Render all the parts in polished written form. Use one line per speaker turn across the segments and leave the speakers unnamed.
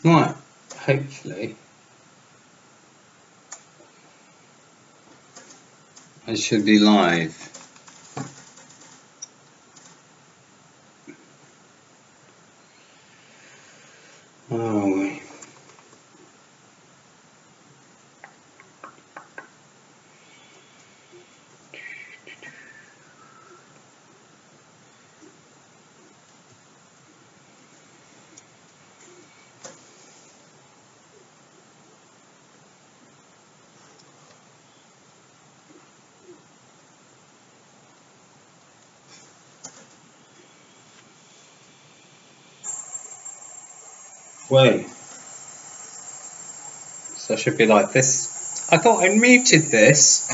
Right, hopefully I should be live. Oh, wait. So I should be like this. I thought I muted this.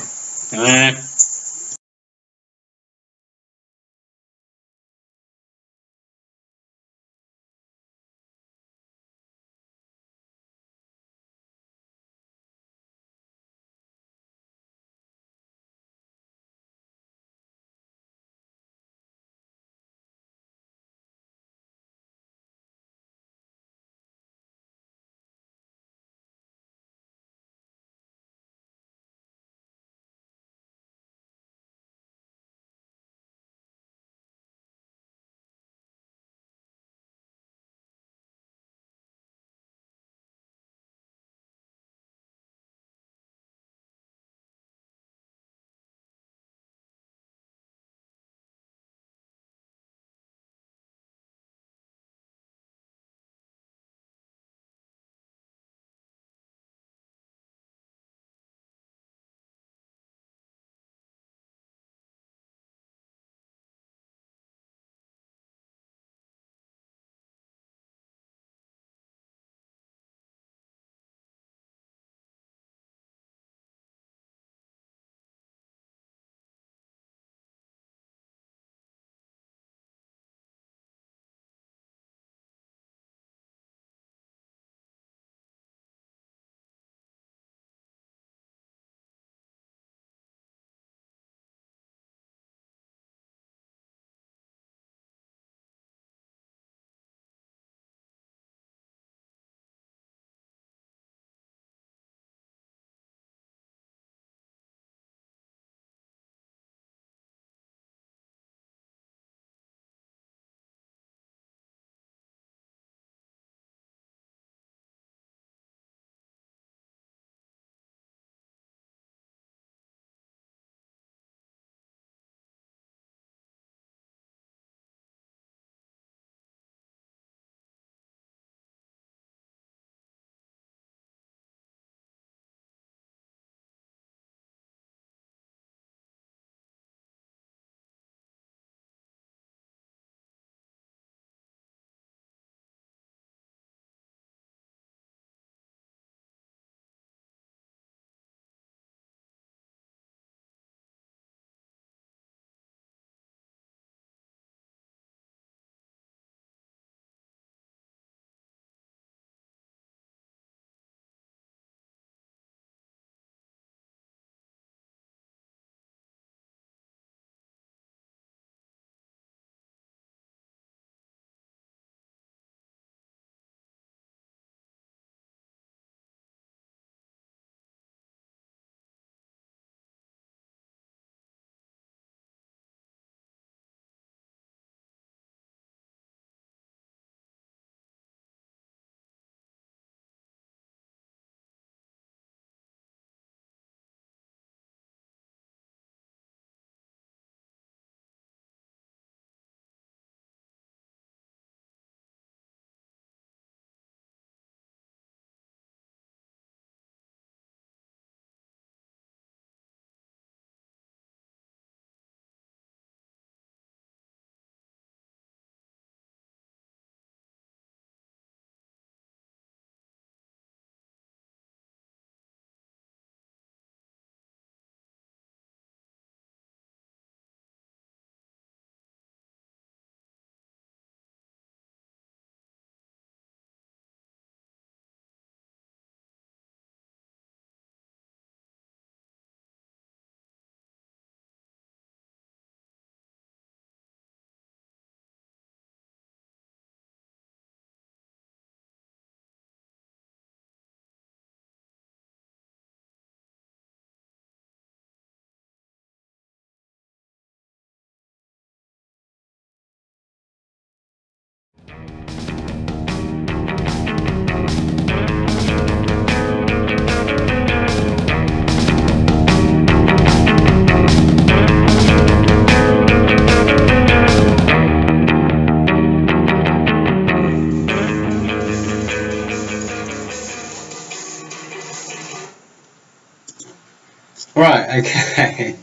Okay.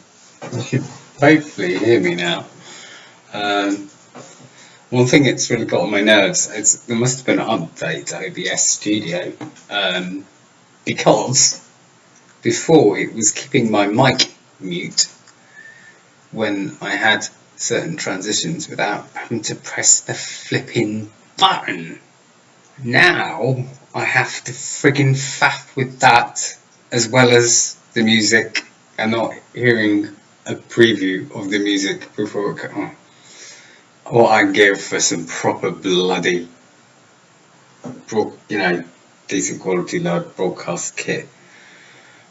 You should hopefully hear me now. Um, One thing that's really got on my nerves is there must have been an update to OBS Studio, because before it was keeping my mic mute when I had certain transitions without having to press the flipping button. Now I have to friggin' faff with that as well as the music and not hearing a preview of the music before it comes. What I give for some proper bloody, decent quality live broadcast kit.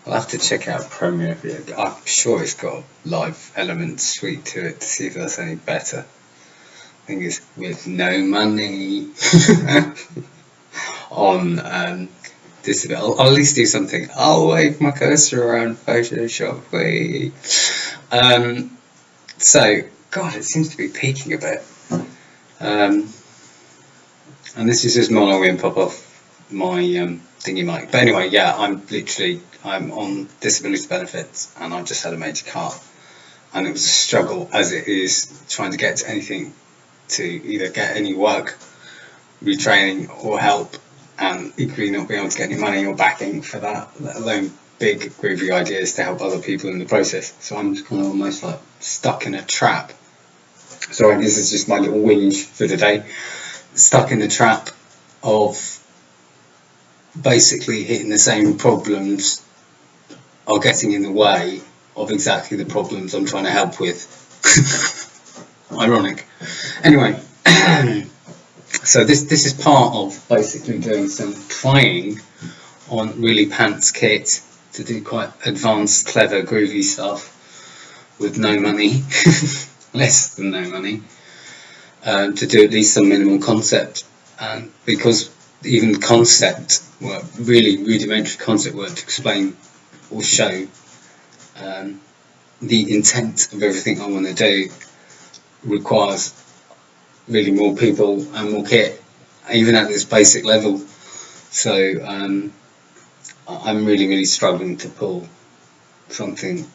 I'll have to check out Premiere. I'm sure it's got a live element suite to it to see if that's any better. Thing is, with no money on this, I'll at least do something. I'll wave my cursor around Photoshop. So, God, it seems to be peaking a bit. And this is just mono and pop off my thingy mic. But anyway, yeah, I'm on disability benefits, and I've just had a major car, and it was a struggle as it is trying to get to anything, to either get any work, retraining, or help, and equally not being able to get any money or backing for that, let alone big groovy ideas to help other people in the process. So I'm just kind of almost like stuck in a trap. So this is just my little whinge for the day. Stuck in the trap of basically hitting the same problems or getting in the way of exactly the problems I'm trying to help with. Ironic. Anyway, so this is part of basically doing some trying on really pants kit to do quite advanced, clever, groovy stuff with no money, less than no money, to do at least some minimal concept, and because even the concept work, really rudimentary concept work to explain or show the intent of everything I want to do requires really more people and more kit, even at this basic level. So I'm really struggling to pull something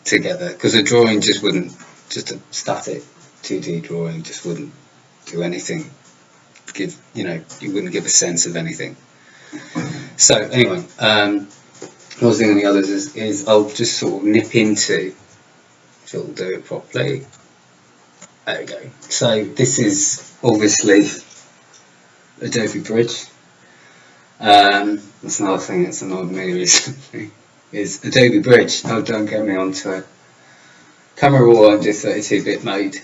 together, because a drawing just wouldn't, just a static 2D drawing just wouldn't do anything, you wouldn't give a sense of anything. So anyway, what I was thinking the others is I'll just sort of nip into, so it'll do it properly. There we go. So this is obviously Adobe Bridge. That's another thing that's annoyed me recently, is Adobe Bridge. Oh, don't get me onto it. Camera raw under 32-bit mode,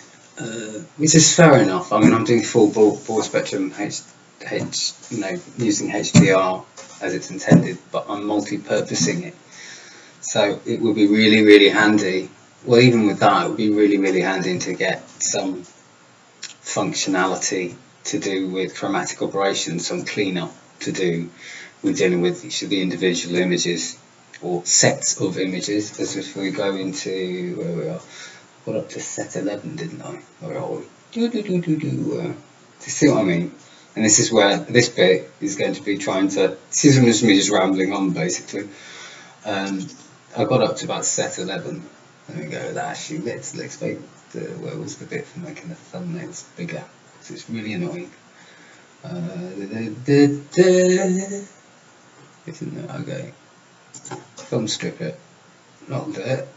which is fair enough. I mean, I'm doing full broad spectrum using HDR as it's intended, but I'm multi-purposing it. So it would be really handy. Well, even with that, it would be really handy to get some functionality to do with chromatic operations, some cleanup to do with dealing with each of the individual images or sets of images. As if we go into where we are, got up to set 11, didn't I? Where are we? To see what I mean? And this is where this bit is going to be trying to. This is me just rambling on basically. I got up to about set 11. There we go. Actually, let's make where was the bit for making the thumbnails bigger? Because it's really annoying. Isn't it? Okay. Film strip it. Not it.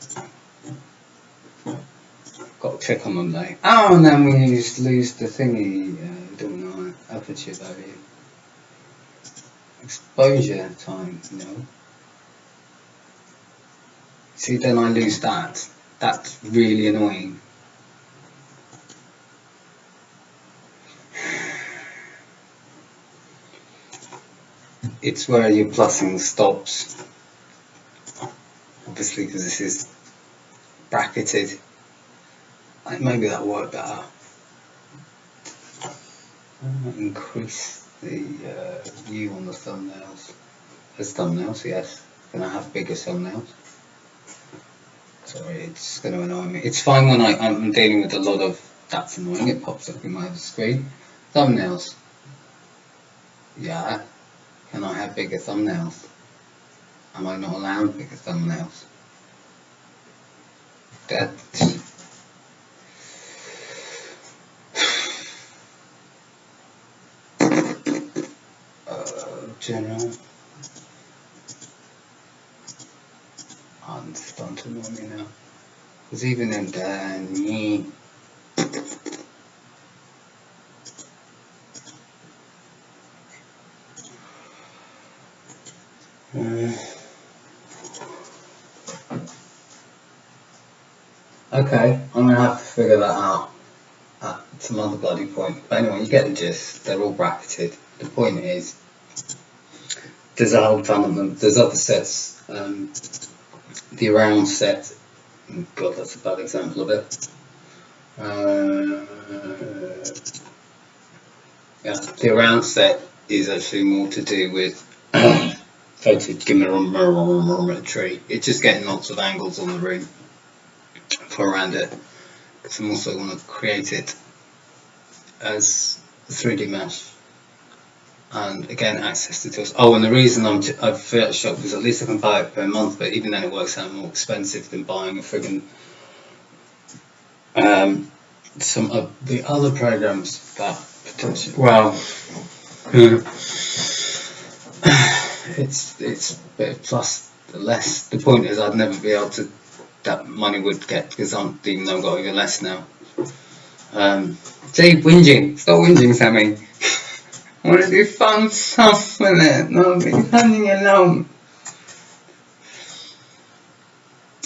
Got to click on them though. Oh, and then we just lose the thingy. Don't know. Aperture value. Exposure time. No. See, then I lose that. That's really annoying. It's where your plussing stops. Obviously, because this is bracketed. Maybe that'll work better. Increase the view on the thumbnails. There's thumbnails, yes. Can I have bigger thumbnails? Sorry, it's going to annoy me. It's fine when I'm dealing with a lot of. That's annoying. It pops up in my other screen. Thumbnails. Yeah. Can I have bigger thumbnails? Am I not allowed bigger thumbnails? that general. Oh, it's starting to annoy me now. Because even in Danny. Okay, I'm gonna have to figure that out at some other bloody point. But anyway, you get the gist. They're all bracketed. The point is, there's a whole ton of them. There's other sets. The around set. God, that's a bad example of it. Yeah, the around set is actually more to do with photogrammetry. It's just getting lots of angles on the room for around it. Because I'm also want to create it as a 3D mesh. And again, access to tools. Oh, and the reason I've Photoshop because at least I can buy it per month, but even then it works out more expensive than buying a friggin' some of the other programs that potentially. Well, it's plus less. The point is, I'd never be able to. That money would get because even though I've got even less now. See, whinging. Stop whinging, Sammy. I want to do fun stuff with it, not be hanging alone.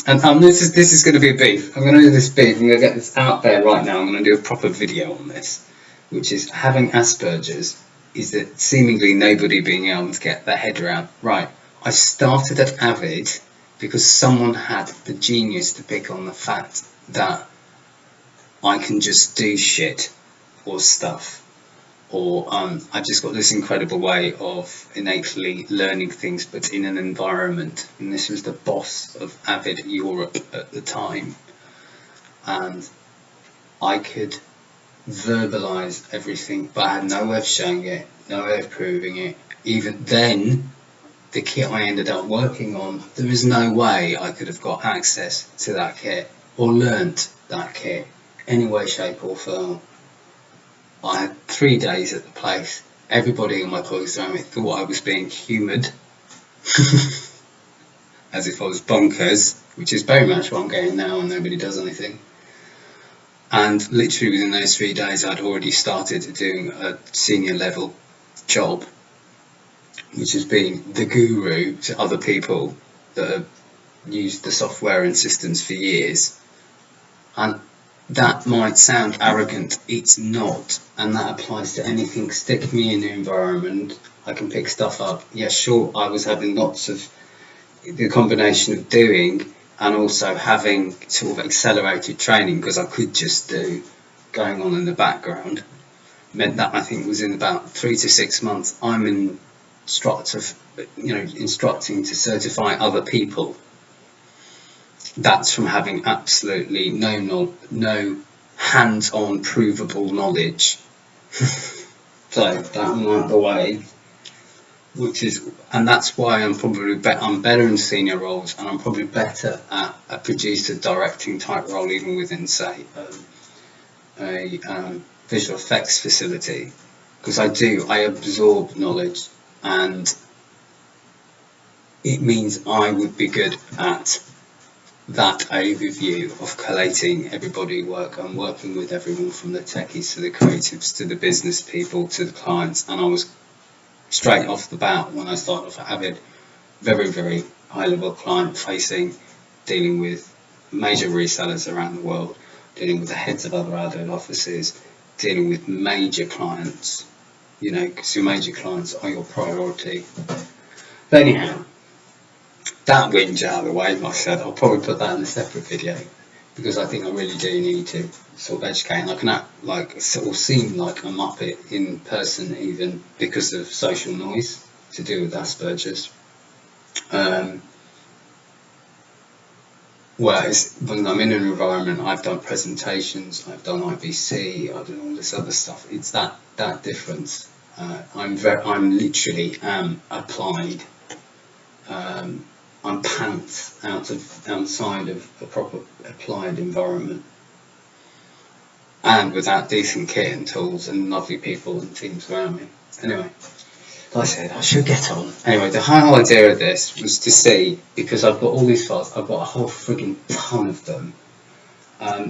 And this is going to be a beef. I'm going to do this beef. I'm going to get this out there right now. I'm going to do a proper video on this, which is having Asperger's is that seemingly nobody being able to get their head around. Right, I started at Avid because someone had the genius to pick on the fact that I can just do shit or stuff. Or I've just got this incredible way of innately learning things, but in an environment. And this was the boss of Avid Europe at the time. And I could verbalize everything, but I had no way of showing it, no way of proving it. Even then, the kit I ended up working on, there is no way I could have got access to that kit or learnt that kit any way, shape or form. I had 3 days at the place. Everybody in my colleagues around me thought I was being humoured, as if I was bonkers, which is very much what I'm getting now, and nobody does anything. And literally within those 3 days, I'd already started doing a senior level job, which has been the guru to other people that have used the software and systems for years. And that might sound arrogant, it's not, and that applies to anything. Stick me in the environment, I can pick stuff up. Yeah, sure, I was having lots of the combination of doing and also having sort of accelerated training because I could just do going on in the background meant that I think it was in about 3 to 6 months I'm instructing to certify other people. That's from having absolutely no hands-on provable knowledge. So that I'm out the way, and that's why I'm probably I'm better in senior roles, and I'm probably better at a producer directing type role, even within say a visual effects facility, because I absorb knowledge, and it means I would be good at that overview of collating everybody work and working with everyone from the techies to the creatives to the business people to the clients. And I was straight off the bat when I started off at Avid very, very high level client facing, dealing with major resellers around the world, dealing with the heads of other Avid offices, dealing with major clients, because your major clients are your priority. But anyhow, that whinge out of the way, like I said, I'll probably put that in a separate video because I think I really do need to sort of educate, and I can act like sort of seem like a muppet in person even because of social noise to do with Asperger's. Whereas when I'm in an environment, I've done presentations, I've done IBC, I've done all this other stuff. It's that difference. I'm literally applied. I'm pants outside of a proper applied environment, and without decent kit and tools and lovely people and teams around me. Anyway, like I said, I should get on. Anyway, the whole idea of this was to see, because I've got all these files, I've got a whole frigging ton of them.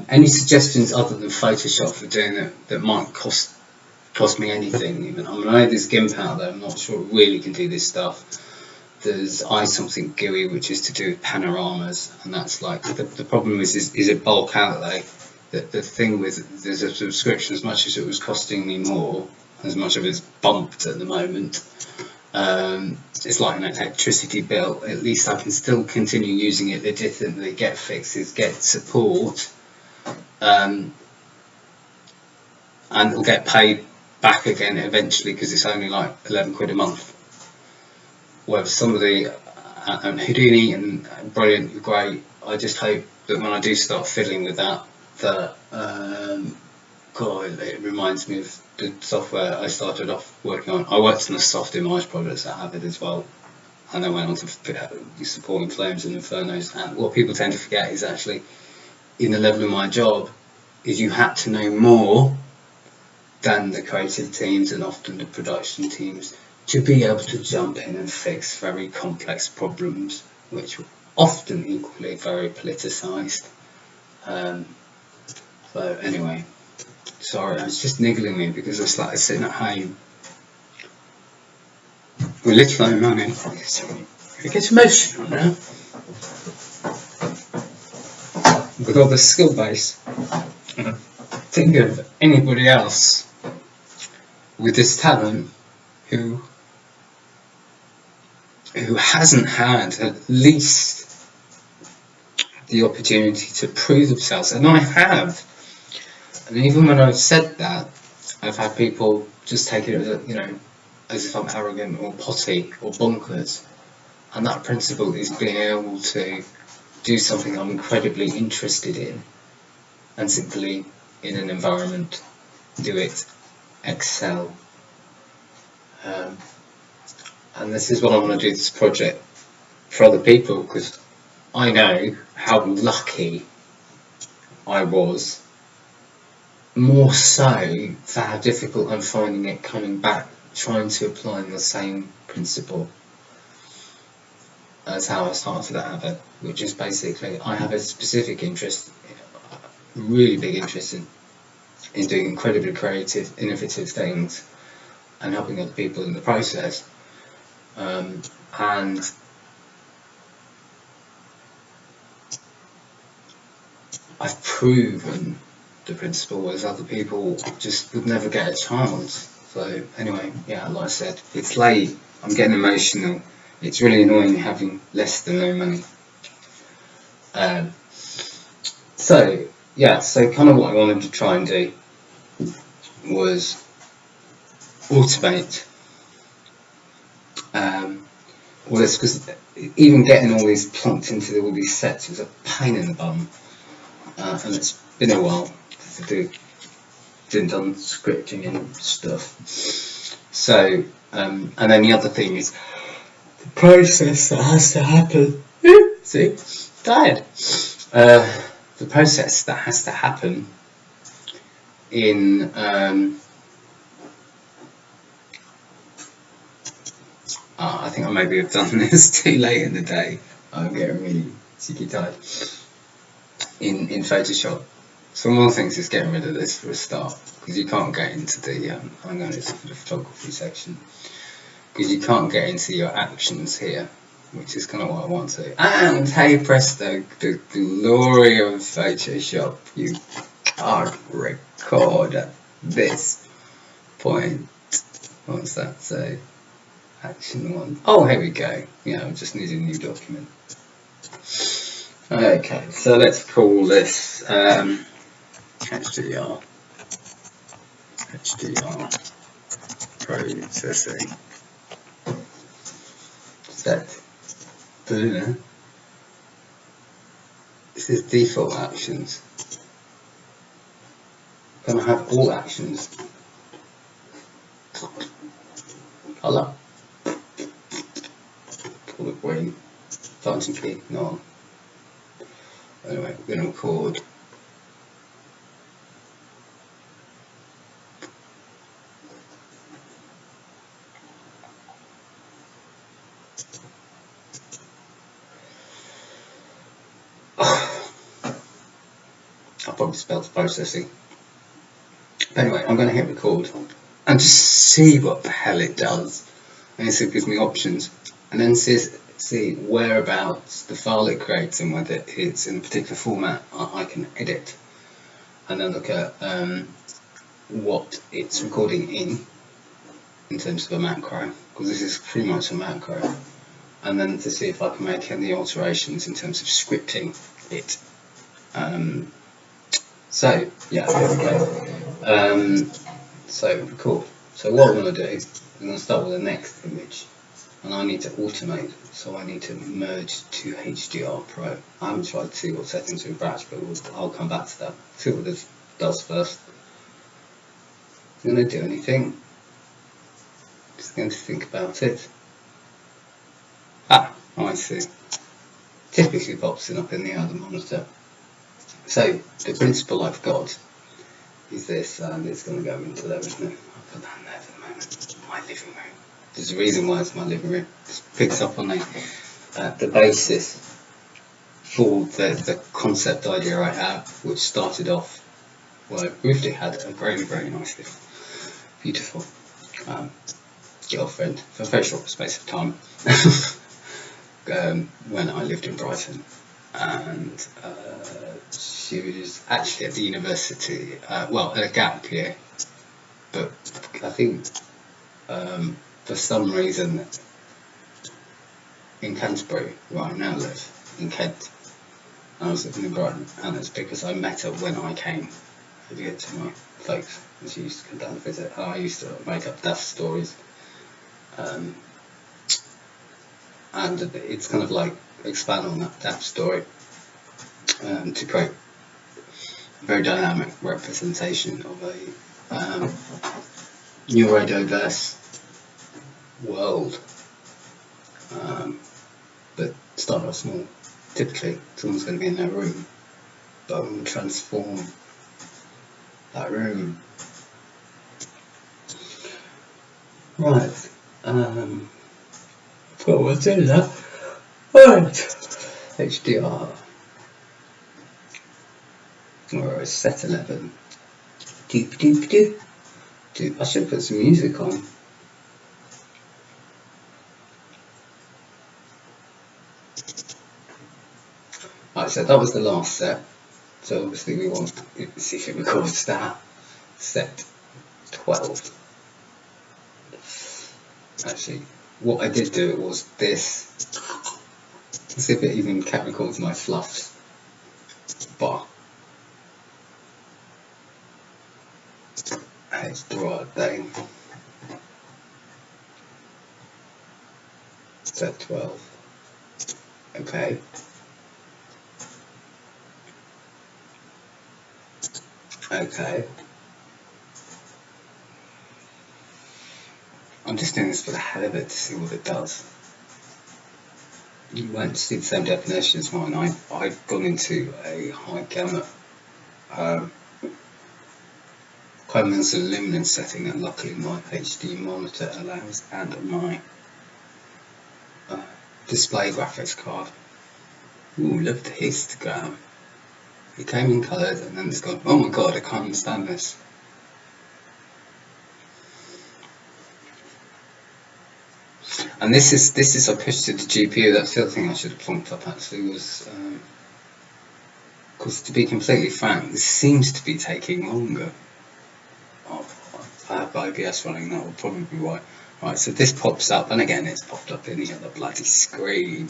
Any suggestions other than Photoshop for doing it that might cost me anything? Even I know there's GIMP out there. I'm not sure it really can do this stuff. There's something GUI, which is to do with panoramas, and that's like the problem is it bulk outlay. The thing with there's a subscription, as much as it was costing me more, as much of it's bumped at the moment. It's like an electricity bill. At least I can still continue using it legitimately, get fixes, get support, and it'll get paid back again eventually, because it's only like 11 quid a month. Whereas some of the Houdini and brilliant, great. I just hope that when I do start fiddling with that, God, it reminds me of the software I started off working on. I worked on the soft image projects at Harvard as well, and then went on to supporting Flames and Infernos. And what people tend to forget is actually, in the level of my job, is you had to know more than the creative teams and often the production teams to be able to jump in and fix very complex problems, which were often equally very politicised. So anyway, sorry, it's just niggling me because it's like sitting at home with little no money. It gets emotional now. With all the skill base. Think of anybody else with this talent who hasn't had at least the opportunity to prove themselves, and I have. And even when I've said that, I've had people just take it as if I'm arrogant or potty or bonkers. And that principle is being able to do something I'm incredibly interested in, and simply in an environment do it, excel. And this is what I want to do this project for other people, because I know how lucky I was, more so for how difficult I'm finding it coming back, trying to apply the same principle as how I started at Harvard, which is basically I have a specific interest, a really big interest in doing incredibly creative, innovative things and helping other people in the process. And I've proven the principle, whereas other people just would never get a chance. So anyway, yeah, like I said, it's late, I'm getting emotional, it's really annoying having less than no money. So kind of what I wanted to try and do was automate all this, because even getting all these plunked into all these sets was a pain in the bum, and it's been a while to done scripting and stuff. So and then the other thing is the process that has to happen. See, tired. The process that has to happen in I think I maybe have done this too late in the day. I'm getting really sicky tired in Photoshop. So one of the things is getting rid of this for a start, because you can't get into the I'm going to the photography section, because you can't get into your actions here, which is kind of what I want to. And hey presto, the glory of Photoshop, you can't record at this point. What's that say? Action 1. Oh, here we go. Yeah, I'm just needing a new document. Okay, so let's call this HDR processing set. This is default actions. Can I have all actions? Color. Call it green. function key, not on. Anyway, we're going to record. I'll probably spell processing. Anyway, I'm going to hit record and just see what the hell it does. And it gives me options, and then see whereabouts the file it creates and whether it's in a particular format I can edit, and then look at what it's recording in terms of a macro, because this is pretty much a macro, and then to see if I can make any alterations in terms of scripting it. So yeah, there we go. So record. So what I'm going to do is I'm going to start with the next image, and I need to automate, so I need to merge to HDR Pro. I haven't tried to see what settings are in batch, but I'll come back to that. See what this does first. It's going to do anything. Just going to think about it. I see. Typically pops it up in the other monitor. So the principle I've got is this, and it's going to go into there, isn't it? I'll put that in there for the moment. My living room. There's a reason why it's my living room. It picks up on the basis for the concept idea I have, which started off, well, I briefly had a very, very nice, beautiful girlfriend for a very short space of time when I lived in Brighton, and she was actually at the university, well, at a gap year, but I think for some reason in Canterbury, where I now live, in Kent, and I was living in Brighton, and it's because I met her when I came to get to my folks, and she used to come down and visit, and I used to make up daft stories, and it's kind of like expand on that daft story to create a very dynamic representation of a neurodiverse world, but start off small. Typically, someone's going to be in their room, but I'm going to transform that room. Right, forgot what to do that. Right, HDR. Or set 11. Doop doop doop. Dude, I should put some music on. Right, so that was the last set. So obviously we want to see if it records that. Set 12. Actually, what I did do was this. Let's see if it even records my fluffs bar. It's the right thing. Set 12. Okay. Okay. I'm just doing this for the hell of it to see what it does. You won't see the same definition as mine. I've gone into a high gamma Clemens and luminance setting that luckily my HD monitor allows, and my display graphics card. Ooh, love the histogram. It came in colours and then it's gone, oh my god, I can't understand this. And this is I pushed to the GPU. That's the other thing I should have plunked up actually, was because to be completely frank, this seems to be taking longer. Oh, I have IBS running, that will probably be why. Right, so this pops up, and again it's popped up in the other bloody screen.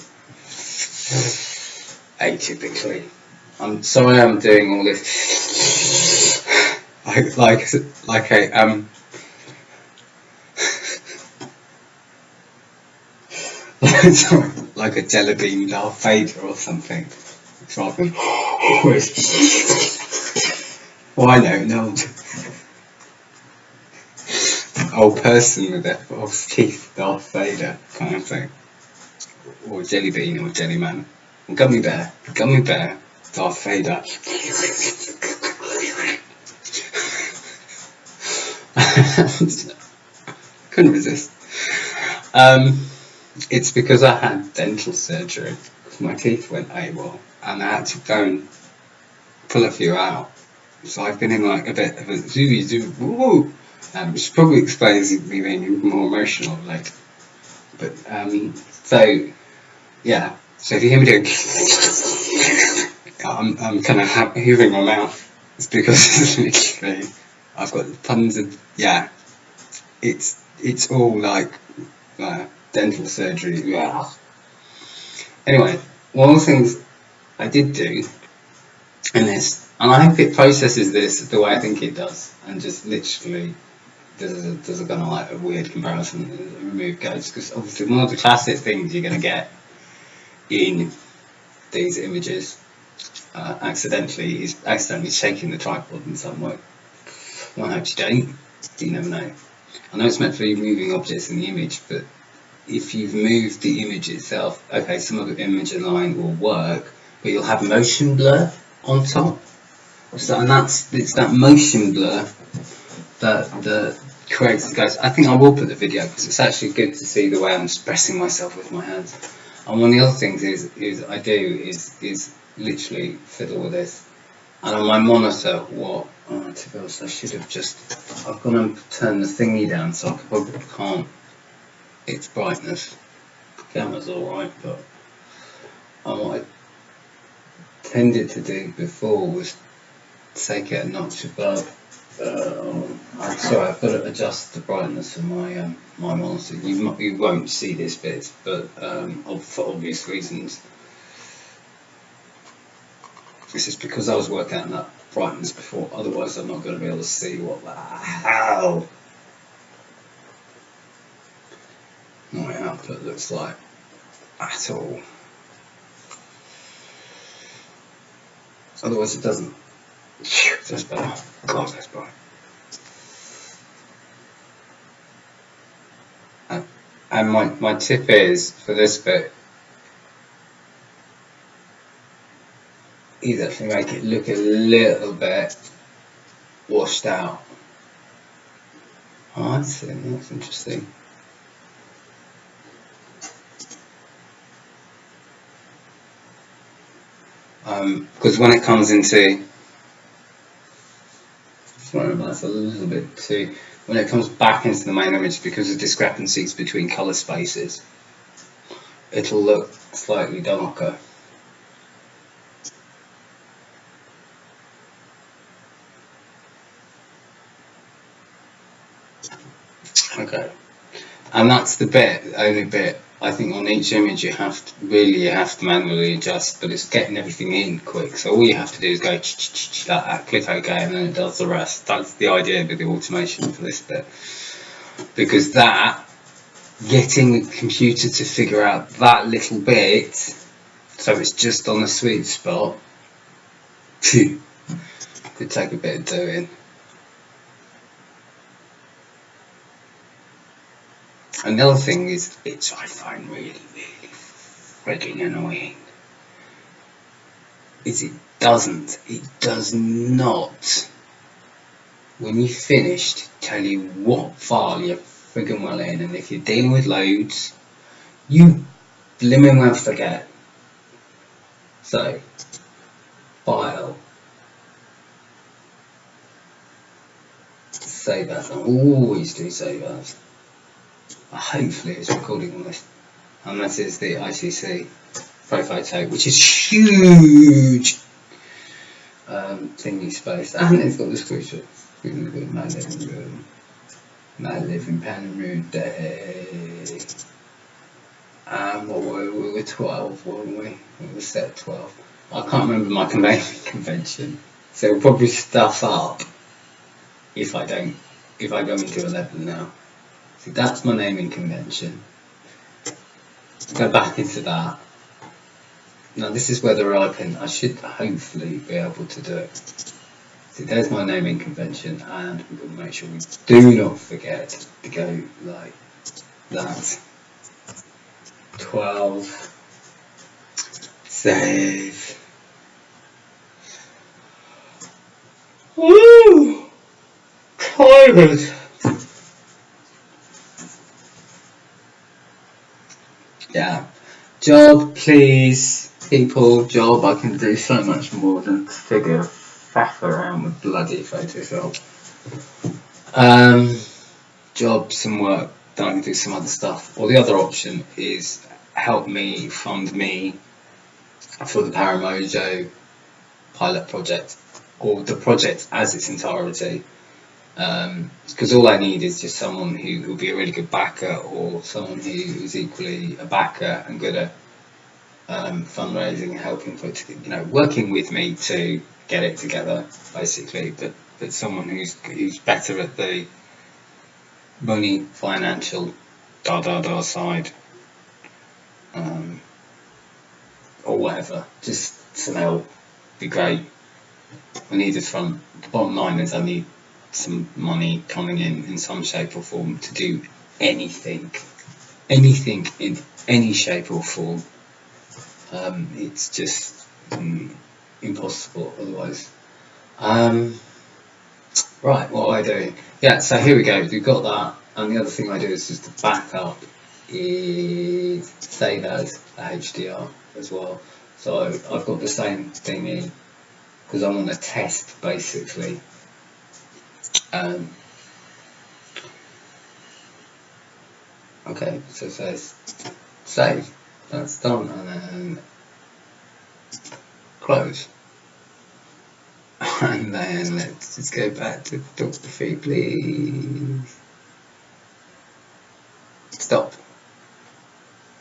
Atypically. I'm sorry I'm doing all this like a like a jelly bean Darth Vader or something. It's like well, I know, no. Old person with their false teeth, Darth Vader kind of thing. or Jelly Bean or Jelly Man or Gummy Bear, Darth Vader. Couldn't resist. It's because I had dental surgery. My teeth went AWOL, and I had to go and pull a few out. So I've been in like a bit of a zooey woo, which probably explains me being even more emotional. Like, but so yeah. So if you hear me doing, I'm kind of hoovering my mouth. It's because literally I've got tons of It's all like dental surgery. Yeah. Anyway, one of the things I did do in this, and I hope it processes this the way I think it does, and just literally does a kind of like a weird comparison, remove goats, because obviously one of the classic things you're going to get in these images accidentally shaking the tripod in some way. Well, I hope you don't. You never know. I know it's meant for moving objects in the image, but if you've moved the image itself, okay, some of the image align will work, but you'll have motion blur on top. So, and it's that motion blur that creates the ghost. I think I will put the video because it's actually good to see the way I'm expressing myself with my hands. And one of the other things is literally fiddle with this. And on my monitor, to be honest, I should have I've gone and turned the thingy down so I probably can't, its brightness. The camera's alright, but what I tended to do before was take it a notch above. I'm sorry, I've got to adjust the brightness of my my monitor. You won't see this bit, but for obvious reasons. This is because I was working out that brightness before, otherwise I'm not going to be able to see what the hell my output looks like at all. Otherwise it doesn't. That's better. God, that's bright. And my tip is, for this bit, is actually make it look a little bit washed out. Oh, that's interesting. Because when it comes into, sorry, that's a little bit too, when it comes back into the main image, because of discrepancies between colour spaces, it'll look slightly darker. Okay, and that's the only bit. I think on each image you have to manually adjust, but it's getting everything in quick. So all you have to do is go that, click OK, and then it does the rest. That's the idea with the automation for this bit, because getting the computer to figure out that little bit, so it's just on the sweet spot, could take a bit of doing. And the other thing is, I find really frigging annoying, is it does not, when you've finished, tell you what file you're frigging well in, and if you're dealing with loads, you blimmin' well forget. So, file, save as. I always do save as. Hopefully it's recording on this, unless it's the ICC ProPhoto, which is huge thingy space, and it's got the screenshot. My living Paramojo day. And what we were 12, weren't we? We were set 12. I can't remember my convention, so it'll probably stuff up if I go into 11 now. See, that's my naming convention. Go back into that. Now this is whether I should hopefully be able to do it. See, there's my naming convention, and we've got to make sure we do not forget to go like that. 12. Save. Woo! Tired. Yeah. Job, please. People, job. I can do so much more than figure faff around with bloody Photoshop. Job, some work, then I can do some other stuff. Or the other option is help me fund me for the Paramojo pilot project, or the project as its entirety. Because all I need is just someone who will be a really good backer, or someone who is equally a backer and good at fundraising, helping put, working with me to get it together, basically. But someone who's better at the money, financial, side, or whatever. Just some help, be great. I need it from. The bottom line is I need some money coming in some shape or form to do anything in any shape or form. It's just impossible otherwise. Right, what am I doing? Yeah, so here we go. We've got that, and the other thing I do is just to back up is save as a HDR as well. So I've got the same thing in because I want to test basically. Okay, so it says save. That's done, and then close. And then let's just go back to Dr. Fee, please. Stop.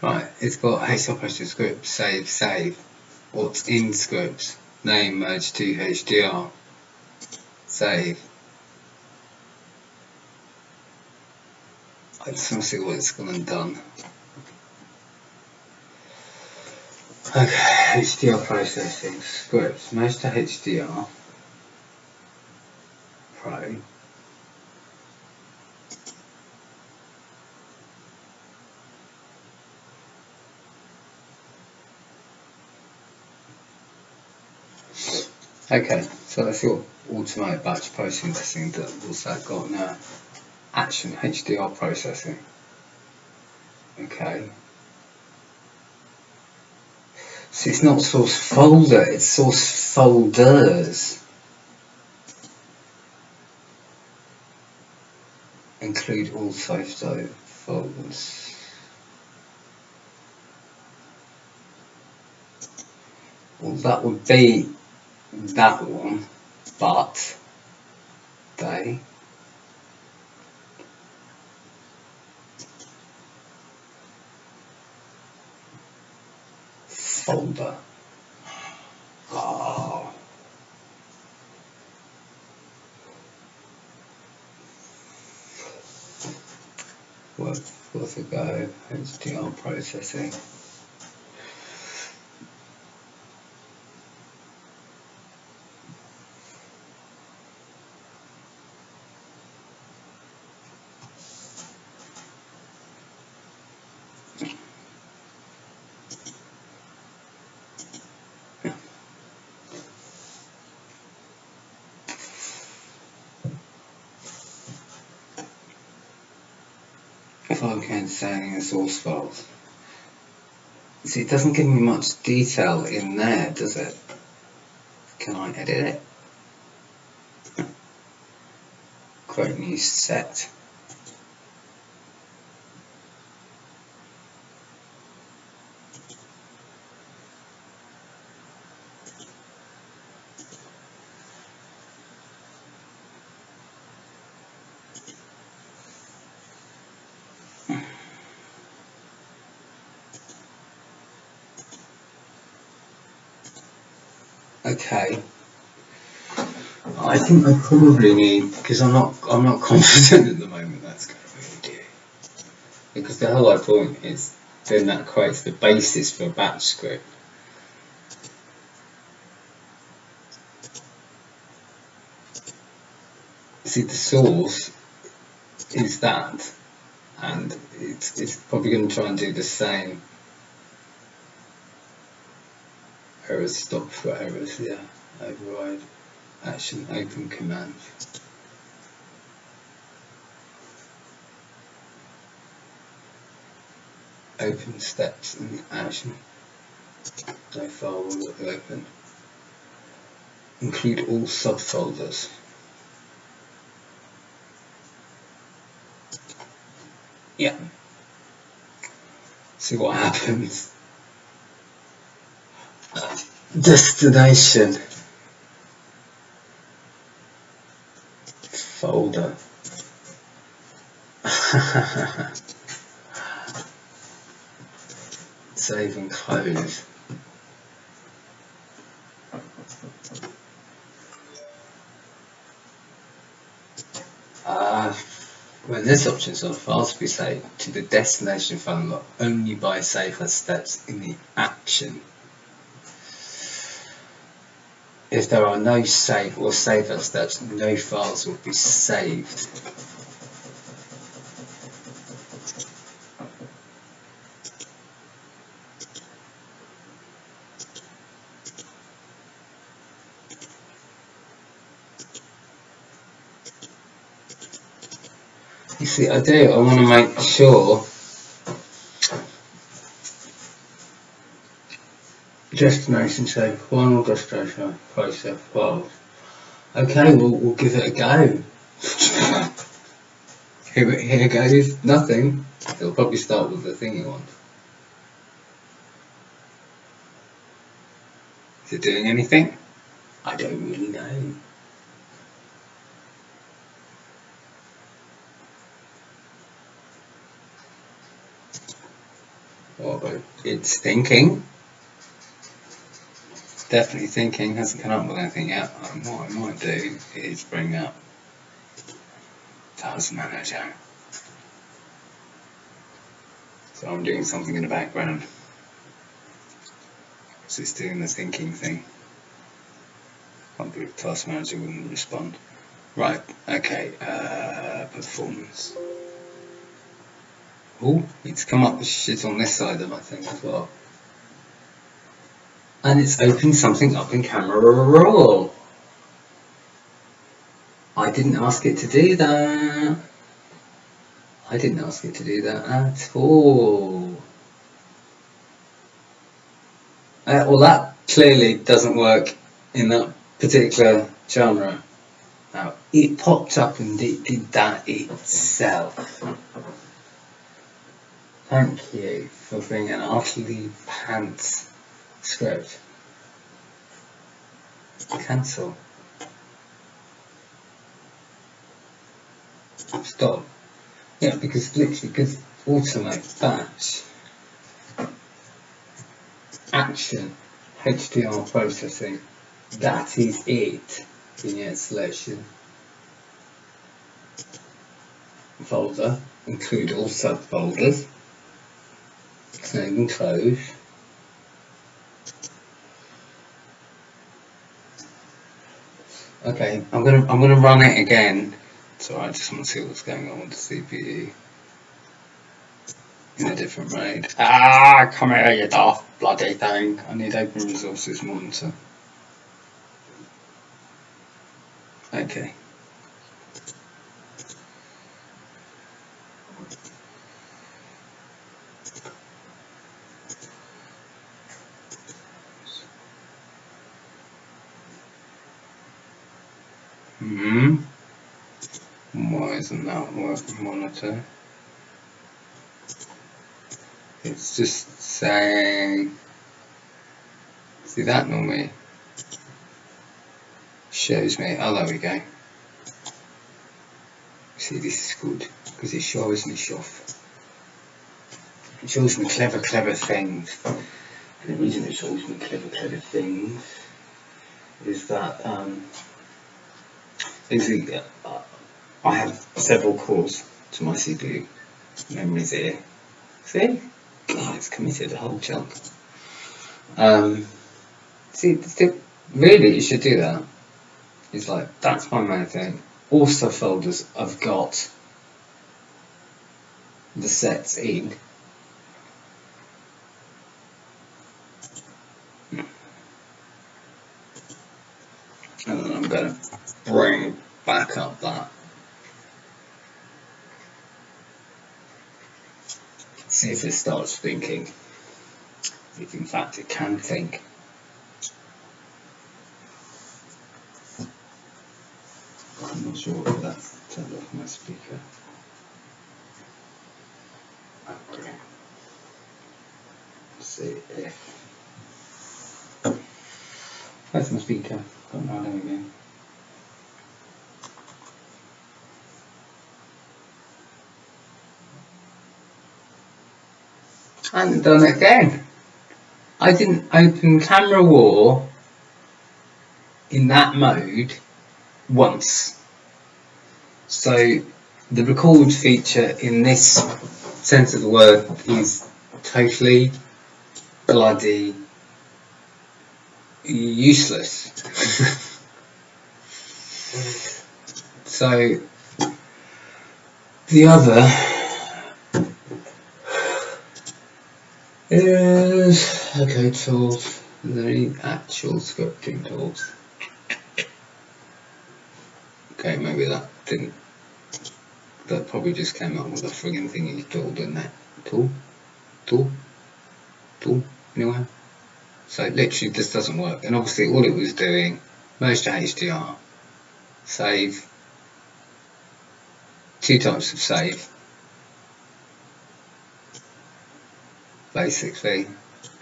Right, it's got HDR pressure script, save. What's in scripts? Name, merge to HDR. Save. I just want to see what it's gone and done. Okay, HDR processing, scripts, merge to HDR. Pro. Okay, so that's your automated batch processing. What's that got now? Action HDR processing. Okay. So it's not source folder, it's source folders. Include all photo folders. Well, that would be that one, but they folder. Oh. Worth a go. HDR processing. File saying the source files. See, it doesn't give me much detail in there, does it? Can I edit it? Create new set. Okay. I think I probably need, because I'm not confident at the moment that's going to really do. Because the whole point is then that creates the basis for a batch script. See, the source is that, and it's probably going to try and do the same. Errors, stop for errors, yeah. Override, action, open command. Open steps and action. No file will be open. Include all subfolders. Yeah. See what happens. Destination. Folder. Save and close. When this option is on, files to be saved to the destination folder only by safer steps in the action. If there are no save or safer steps, no files will be saved. You see, I want to make sure destination save, final destination, process files. Okay, we'll give it a go. Here goes nothing. It'll probably start with the thing you want. Is it doing anything? I don't really know. Well, it's thinking. Definitely thinking. Hasn't come up with anything yet. What I might do is bring up Task Manager. So I'm doing something in the background. So it's doing the thinking thing. Can't believe Task Manager wouldn't respond. Right, okay, performance. Oh, it's come up with shit on this side of my thing as well. And it's opened something up in camera raw. I didn't ask it to do that. I didn't ask it to do that at all. Well, that clearly doesn't work in that particular genre. Now, it popped up and it did that itself. Thank you for being an utterly pants script. Cancel. Stop. Yeah, because automate batch. Action. HDR processing. That is it. Vignette selection. Folder. Include all subfolders. Save and close. Okay, I'm gonna run it again. So I just want to see what's going on with the CPU in a different mode. Come here, you daft bloody thing. I need open resources monitor. Okay. Why isn't that working monitor? It's just saying, see that normally shows me, oh there we go. See, this is good because it shows me stuff. It shows me clever things. And the reason it shows me clever things is that I have several cores to my CPU. Memory's here. See? God, it's committed a whole chunk. See, really, you should do that. It's like, that's my main thing. Also folders, I've got the sets in. going to bring back up that. See if it starts thinking. If in fact it can think. I'm not sure whether that's turned off my speaker. Okay. Let's see if. That's my speaker. Oh no, there we go. And done it again. I didn't open Camera Raw in that mode once. So the record feature in this sense of the word is totally bloody useless. So the other is okay tools. Are there any actual scripting tools? Okay, maybe that didn't. That probably just came up with a friggin' thingy tool, didn't it? Tool. Anyway. So literally this doesn't work, and obviously all it was doing, merge to HDR, save, 2 types of save, basically, you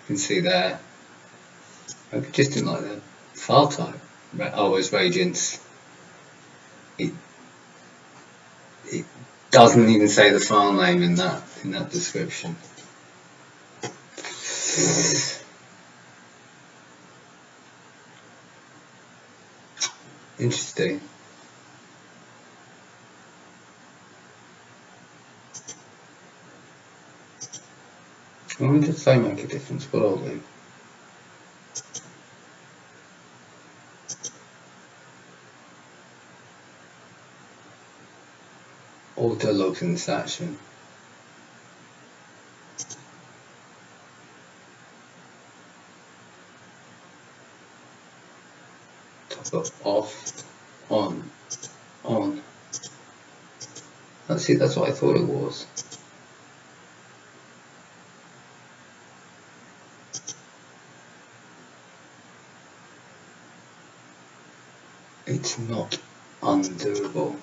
can see there, I just didn't like the file type, always Radiance, it doesn't even say the file name in that description. Interesting. I wonder if they make a difference, but I'll do. Auto logs in this action. Top up, off, on. Let's see, that's what I thought it was. It's not undoable.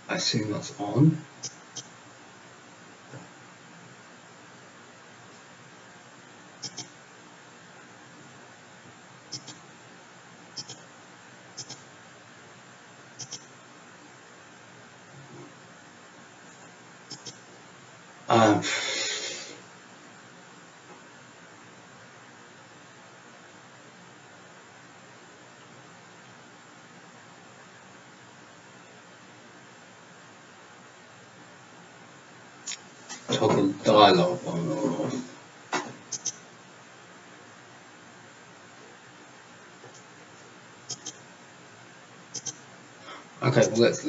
I assume that's on. Toggle dialogue on or off. Okay, well let's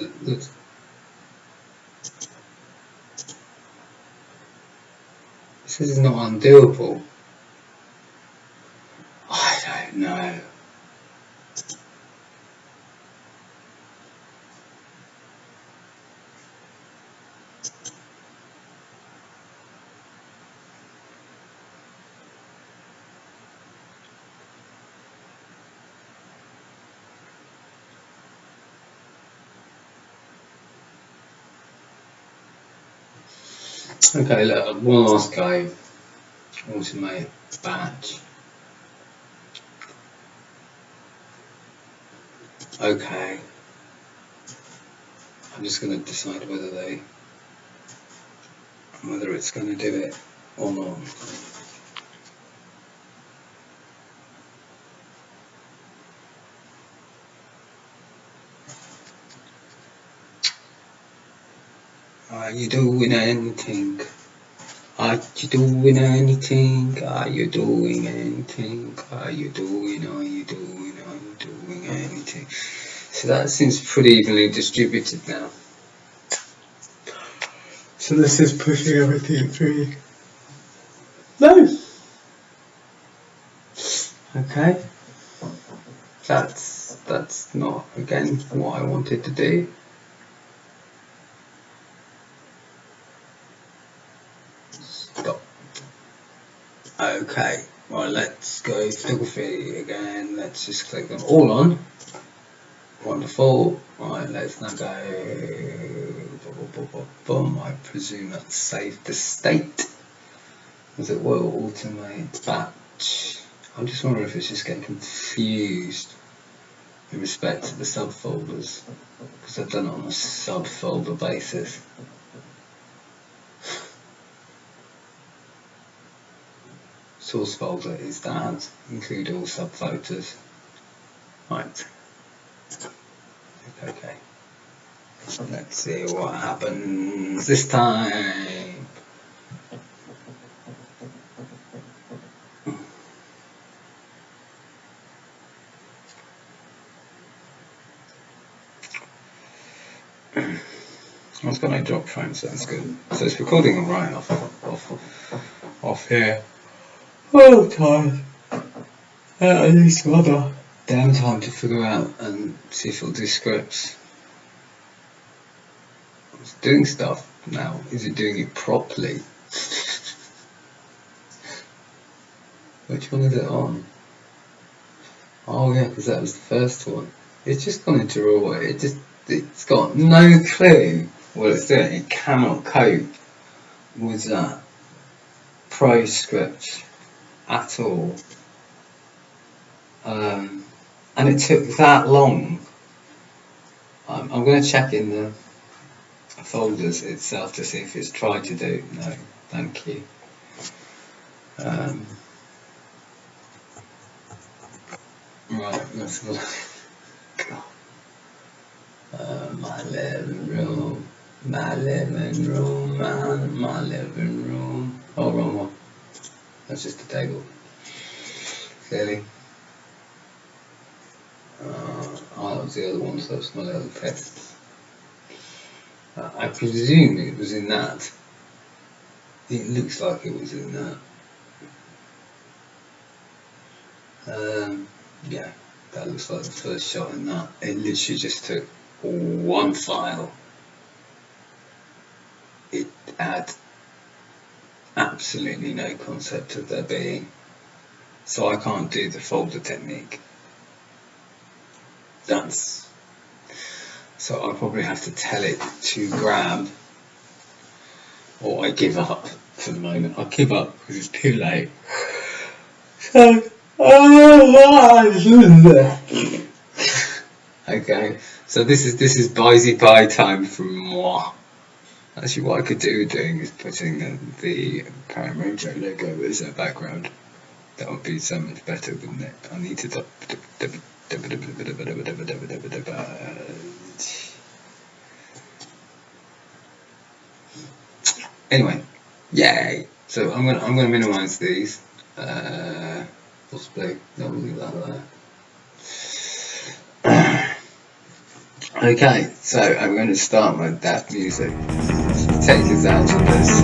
this is not undoable. I don't know. Okay, look, one last go. Automate batch. Okay. I'm just going to decide whether it's going to do it or not. Are you doing anything? Are you doing anything? Are you doing anything? Are you doing anything? So that seems pretty evenly distributed now. So this is pushing everything through. No! Okay, that's not again what I wanted to do. Stop. Okay, right, let's go photography again. Let's just click them all on. Wonderful. Right, let's now go. Boom. I presume that's saved the state. As it will automate batch. I'm just wondering if it's just getting confused in respect to the subfolders, because I've done it on a subfolder basis. Source folder is that, include all subfolders. Right. Okay. Let's see what happens this time. It's got no drop frame, so that's good. So it's recording alright off here. Oh, tired. I need some other downtime to figure out and see if it'll do scripts. It's doing stuff now. Is it doing it properly? Which one is it on? Oh yeah, because that was the first one. It's just gone into raw. It's got no clue what it's doing. It cannot cope with that pro script at all. And it took that long. I'm going to check in the folders itself to see if it's tried to do. No, thank you. Right, let's look. My living room, my living room, my living room. Oh, wrong one. That's just a table. Clearly. Oh, that was the other one, so that's my little test. I presume it was in that. It looks like it was in that. Yeah, that looks like the first shot in that. It literally just took one file. It had absolutely no concept of there being, so I can't do the folder technique. So I'll probably have to tell it to grab, or I give up for the moment. I give up because it's too late. So, okay, so this is bye time for moi. Actually, what I could do doing is putting the Paramojo logo as a background. That would be so much better, wouldn't it? I need to. Anyway, yay! So I'm gonna minimize these. Possibly, no, we'll leave that there. Okay, so I'm going to start my death music. Take us out of this.